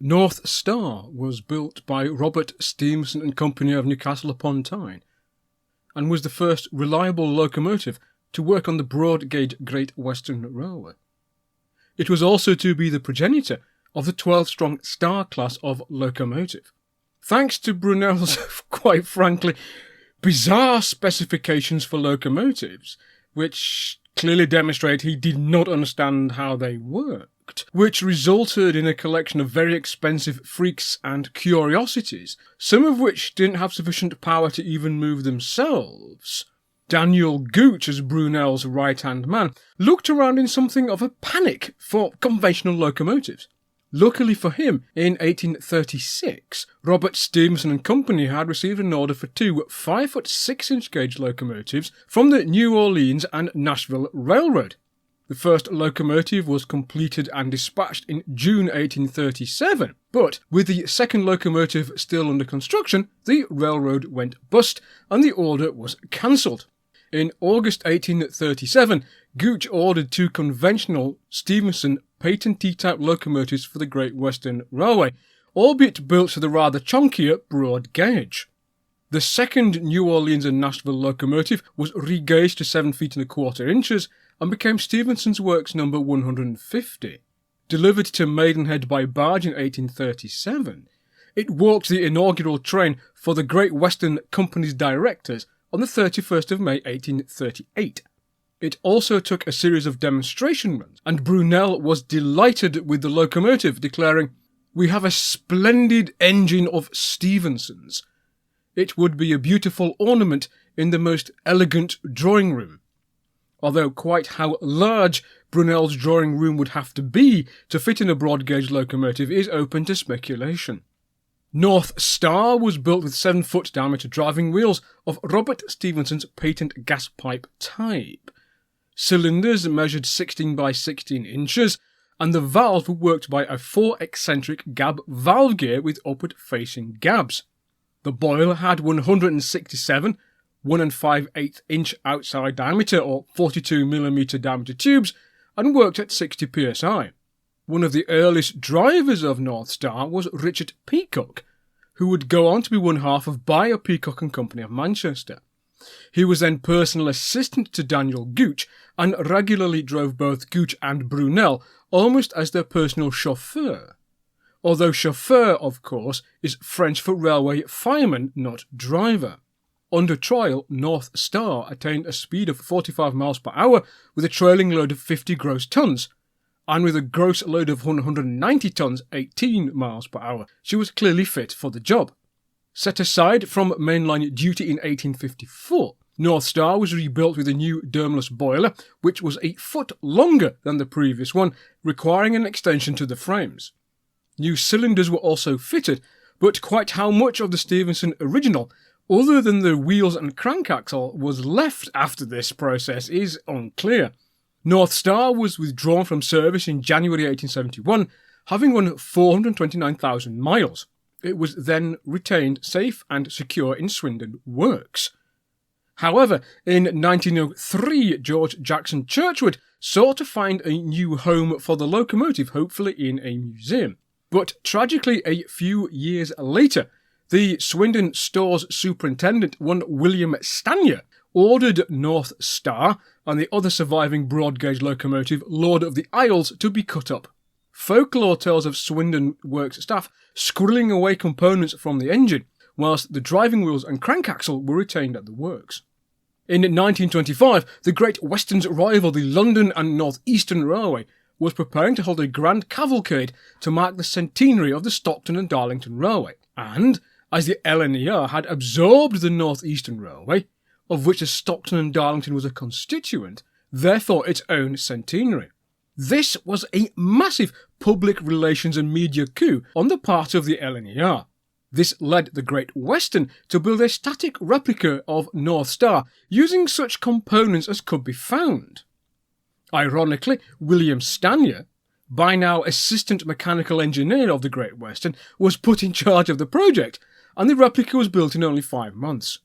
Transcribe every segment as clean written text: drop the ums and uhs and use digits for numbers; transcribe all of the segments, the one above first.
North Star was built by Robert Stephenson Co of Newcastle upon Tyne, and was the first reliable locomotive to work on the broad gauge Great Western Railway. It was also to be the progenitor of the 12-strong Star class of locomotive. Thanks to Brunel's, quite frankly, bizarre specifications for locomotives, which clearly demonstrate he did not understand how they worked, which resulted in a collection of very expensive freaks and curiosities, some of which didn't have sufficient power to even move themselves. Daniel Gooch, as Brunel's right-hand man, looked around in something of a panic for conventional locomotives. Luckily for him, in 1836, Robert Stephenson Co had received an order for two 5-foot 6-inch gauge locomotives from the New Orleans and Nashville Railroad. The first locomotive was completed and dispatched in June 1837, but with the second locomotive still under construction, the railroad went bust and the order was cancelled. In August 1837, Gooch ordered two conventional Stephenson patentee-type locomotives for the Great Western Railway, albeit built to the rather chunkier broad gauge. The second New Orleans and Nashville locomotive was regauged to 7 feet and a quarter inches and became Stephenson's Works number 150. Delivered to Maidenhead by barge in 1837, it walked the inaugural train for the Great Western Company's directors on the 31st of May 1838. It also took a series of demonstration runs, and Brunel was delighted with the locomotive, declaring, "We have a splendid engine of Stephenson's. It would be a beautiful ornament in the most elegant drawing room." Although quite how large Brunel's drawing room would have to be to fit in a broad gauge locomotive is open to speculation. North Star was built with 7-foot diameter driving wheels of Robert Stephenson's patent gas pipe type. Cylinders measured 16 by 16 inches, and the valves were worked by a 4-eccentric gab valve gear with upward-facing gabs. The boiler had 167 1 5/8 inch outside diameter or 42mm diameter tubes and worked at 60 psi. One of the earliest drivers of North Star was Richard Peacock, who would go on to be one half of Byer, Peacock and Company of Manchester. He was then personal assistant to Daniel Gooch and regularly drove both Gooch and Brunel almost as their personal chauffeur. Although chauffeur, of course, is French for railway fireman, not driver. Under trial, North Star attained a speed of 45 miles per hour with a trailing load of 50 gross tons, and with a gross load of 190 tons, 18 miles per hour. She was clearly fit for the job. Set aside from mainline duty in 1854, North Star was rebuilt with a new dermless boiler, which was 8 foot longer than the previous one, requiring an extension to the frames. New cylinders were also fitted, but quite how much of the Stephenson original, other than the wheels and crank axle, was left after this process is unclear. North Star was withdrawn from service in January 1871, having run 429,000 miles. It was then retained safe and secure in Swindon Works. However, in 1903, George Jackson Churchward sought to find a new home for the locomotive, hopefully in a museum. But tragically, a few years later, the Swindon Stores superintendent, one William Stanier, ordered North Star and the other surviving broad gauge locomotive, Lord of the Isles, to be cut up. Folklore tells of Swindon Works staff squirreling away components from the engine, whilst the driving wheels and crank axle were retained at the works. In 1925, the Great Western's rival, the London and North Eastern Railway, was preparing to hold a grand cavalcade to mark the centenary of the Stockton and Darlington Railway, and, as the LNER had absorbed the North Eastern Railway, of which the Stockton and Darlington was a constituent, therefore its own centenary. This was a massive public relations and media coup on the part of the LNER. This led the Great Western to build a static replica of North Star using such components as could be found. Ironically, William Stanier, by now assistant mechanical engineer of the Great Western, was put in charge of the project, and the replica was built in only 5 months.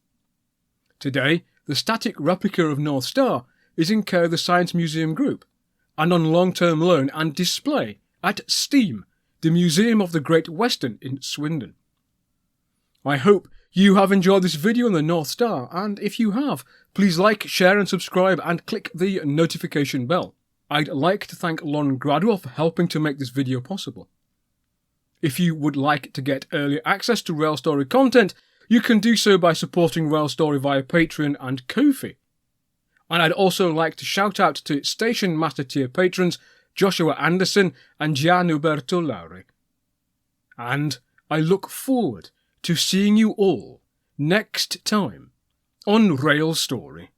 Today, the static replica of North Star is in care of the Science Museum Group, and on long-term loan and display at STEAM, the Museum of the Great Western in Swindon. I hope you have enjoyed this video on the North Star, and if you have, please like, share and subscribe and click the notification bell. I'd like to thank Lon Gradwell for helping to make this video possible. If you would like to get early access to Rail Story content, you can do so by supporting Rail Story via Patreon and Ko-fi. And I'd also like to shout out to Station Master tier patrons Joshua Anderson and Gianluberto Lauri. And I look forward to seeing you all next time on Rail Story.